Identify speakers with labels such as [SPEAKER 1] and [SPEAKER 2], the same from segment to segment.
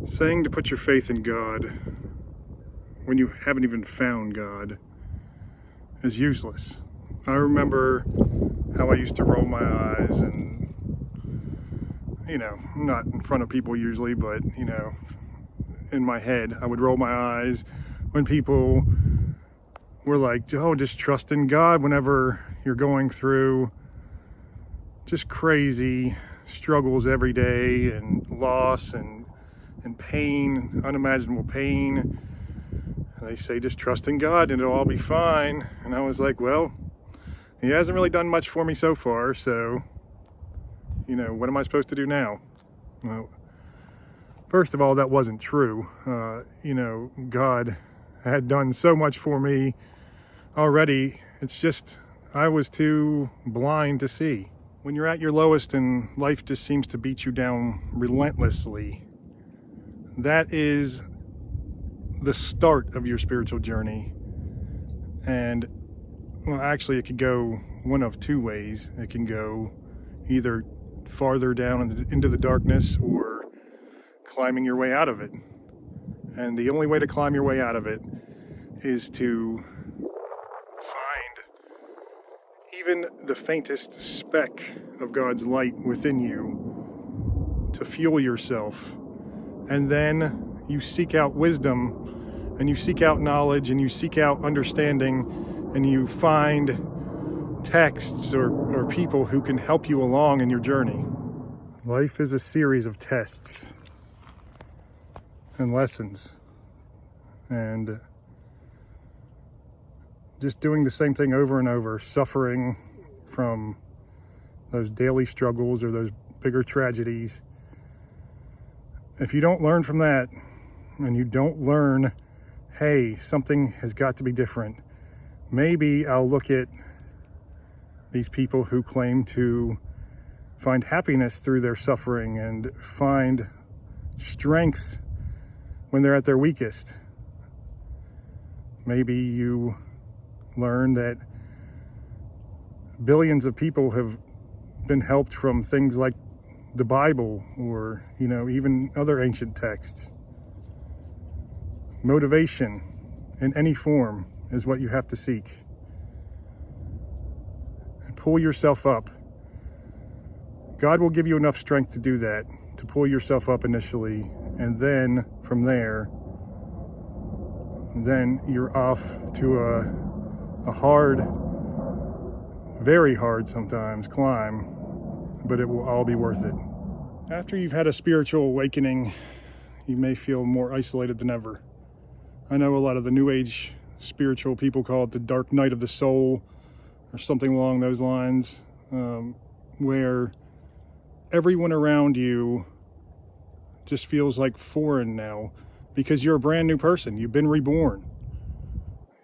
[SPEAKER 1] Saying to put your faith in God when you haven't even found God is useless. I remember how I used to roll my eyes and, not in front of people usually, but, in my head, I would roll my eyes when people were like, oh, just trust in God whenever you're going through just crazy struggles every day and loss and pain, unimaginable pain. And they say, just trust in God and it'll all be fine. And I was like, well, he hasn't really done much for me so far, so, what am I supposed to do now? Well, first of all, that wasn't true. God had done so much for me already. It's just, I was too blind to see. When you're at your lowest and life just seems to beat you down relentlessly, that is the start of your spiritual journey. And well, actually it could go one of two ways. It can go either farther down into the darkness or climbing your way out of it. And the only way to climb your way out of it is to find even the faintest speck of God's light within you to fuel yourself. And then you seek out wisdom and you seek out knowledge and you seek out understanding and you find texts or people who can help you along in your journey. Life is a series of tests and lessons, and just doing the same thing over and over, suffering from those daily struggles or those bigger tragedies. If you don't learn from that, and you don't learn, hey, something has got to be different, maybe I'll look at these people who claim to find happiness through their suffering and find strength when they're at their weakest. Maybe you learn that billions of people have been helped from things like the Bible or, even other ancient texts. Motivation in any form is what you have to seek. And pull yourself up. God will give you enough strength to do that, to pull yourself up initially, and then from there, then you're off to a hard, very hard sometimes, climb, but it will all be worth it. After you've had a spiritual awakening, you may feel more isolated than ever. I know a lot of the New Age spiritual people call it the dark night of the soul or something along those lines, where everyone around you just feels like foreign now because you're a brand new person. You've been reborn.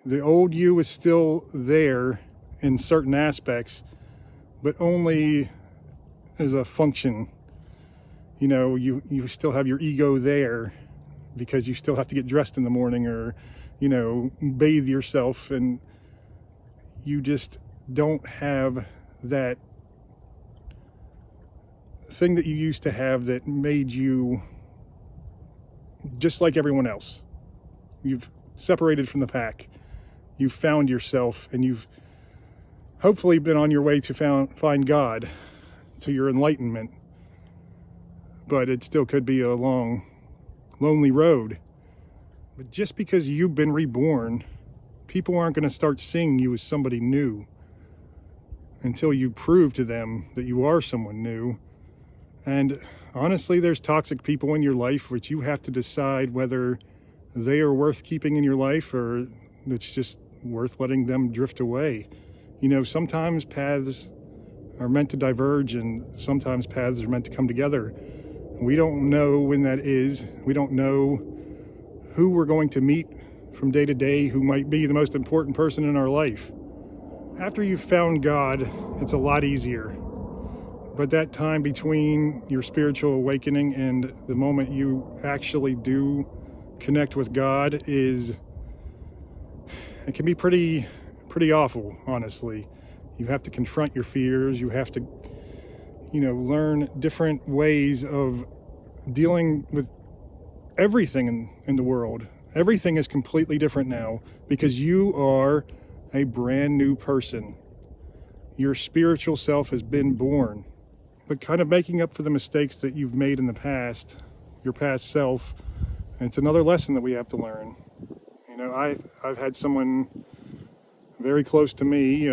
[SPEAKER 1] The old you is still there in certain aspects, but only as a function. You still have your ego there because you still have to get dressed in the morning or, bathe yourself, and you just don't have that thing that you used to have that made you just like everyone else. You've separated from the pack. You've found yourself, and you've hopefully been on your way to find God, to your enlightenment. But it still could be a long, lonely road. But just because you've been reborn, people aren't going to start seeing you as somebody new until you prove to them that you are someone new. And honestly, there's toxic people in your life which you have to decide whether they are worth keeping in your life or it's just worth letting them drift away. Sometimes paths are meant to diverge and sometimes paths are meant to come together. We don't know when that is. We don't know who we're going to meet from day to day who might be the most important person in our life. After you've found God, it's a lot easier. But that time between your spiritual awakening and the moment you actually do connect with God it can be pretty awful, honestly. You have to confront your fears. You have to, learn different ways of dealing with everything in the world. Everything is completely different now because you are a brand new person. Your spiritual self has been born, but kind of making up for the mistakes that you've made in the past, your past self. And it's another lesson that we have to learn. You know, I've had someone very close to me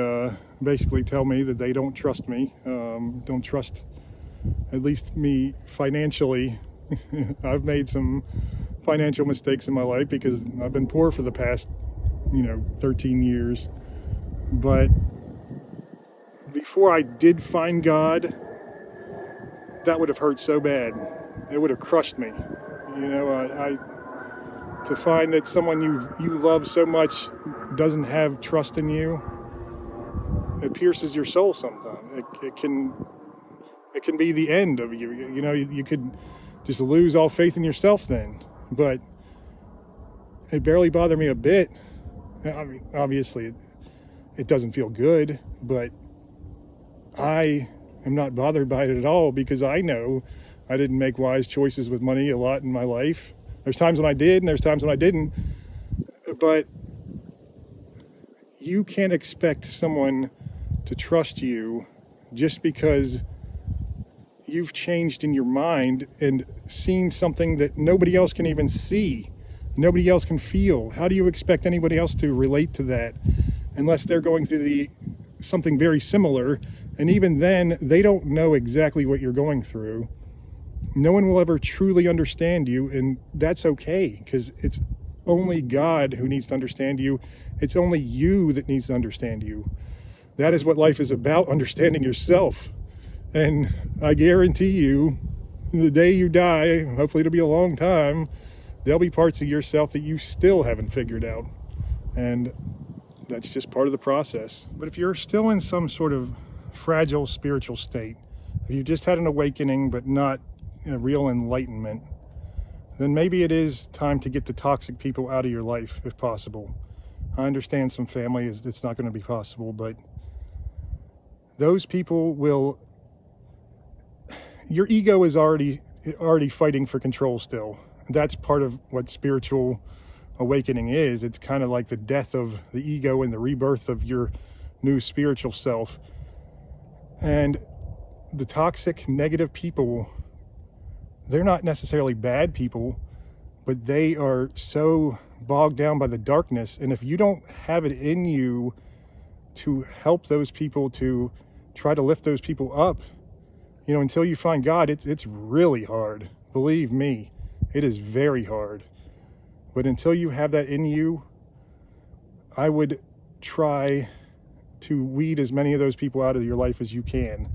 [SPEAKER 1] basically tell me that they don't trust me, don't trust at least me financially. I've made some financial mistakes in my life because I've been poor for the past, 13 years. But before I did find God, that would have hurt so bad. It would have crushed me. To find that someone you love so much doesn't have trust in you, it pierces your soul sometimes. It can be the end of you. You could just lose all faith in yourself then. But it barely bothered me a bit. I mean, obviously, it doesn't feel good, but I am not bothered by it at all because I know I didn't make wise choices with money a lot in my life. There's times when I did and there's times when I didn't. But you can't expect someone to trust you just because you've changed in your mind and seen something that nobody else can even see. Nobody else can feel. How do you expect anybody else to relate to that unless they're going through something very similar? And even then, they don't know exactly what you're going through. No one will ever truly understand you, and that's okay, because it's only God who needs to understand you. It's only you that needs to understand you. That is what life is about, understanding yourself. And I guarantee you, the day you die, hopefully it'll be a long time, there'll be parts of yourself that you still haven't figured out. And that's just part of the process. But if you're still in some sort of fragile spiritual state, if you just had an awakening but not a real enlightenment, then maybe it is time to get the toxic people out of your life if possible. I understand some family it's not going to be possible, but those people will. Your ego is already fighting for control still. That's part of what spiritual awakening is. It's kind of like the death of the ego and the rebirth of your new spiritual self. And the toxic, negative people, they're not necessarily bad people, but they are so bogged down by the darkness. And if you don't have it in you to help those people, to try to lift those people up, until you find God, it's really hard. Believe me, it is very hard. But until you have that in you, I would try to weed as many of those people out of your life as you can,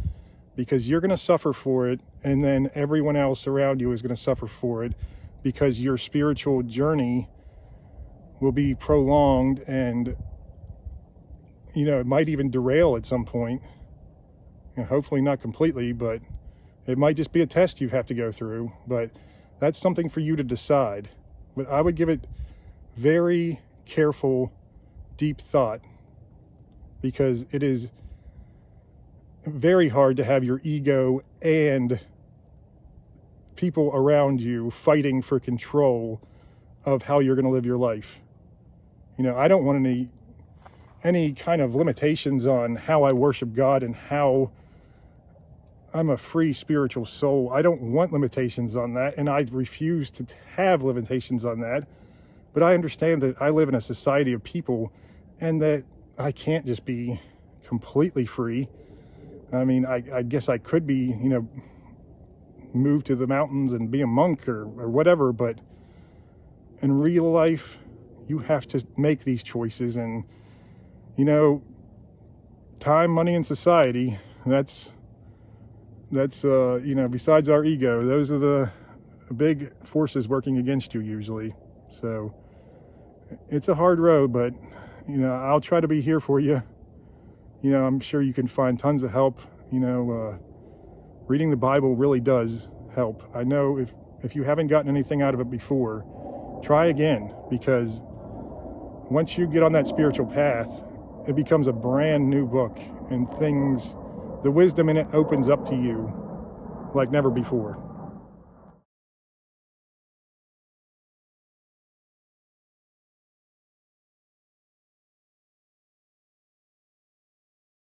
[SPEAKER 1] because you're going to suffer for it, and then everyone else around you is going to suffer for it, because your spiritual journey will be prolonged, and it might even derail at some point. Hopefully not completely, but it might just be a test you have to go through. But that's something for you to decide. But I would give it very careful, deep thought, because it is very hard to have your ego and people around you fighting for control of how you're going to live your life. I don't want any kind of limitations on how I worship God and how I'm a free spiritual soul. I don't want limitations on that, and I refuse to have limitations on that. But I understand that I live in a society of people and that I can't just be completely free. I mean, I guess I could be, move to the mountains and be a monk or whatever, but in real life, you have to make these choices. And, time, money, and society, that's besides our ego, those are the big forces working against you usually. So it's a hard road, but I'll try to be here for you. I'm sure you can find tons of help. Reading the Bible really does help. I know if you haven't gotten anything out of it before, try again, because once you get on that spiritual path, it becomes a brand new book, and the wisdom in it opens up to you like never before.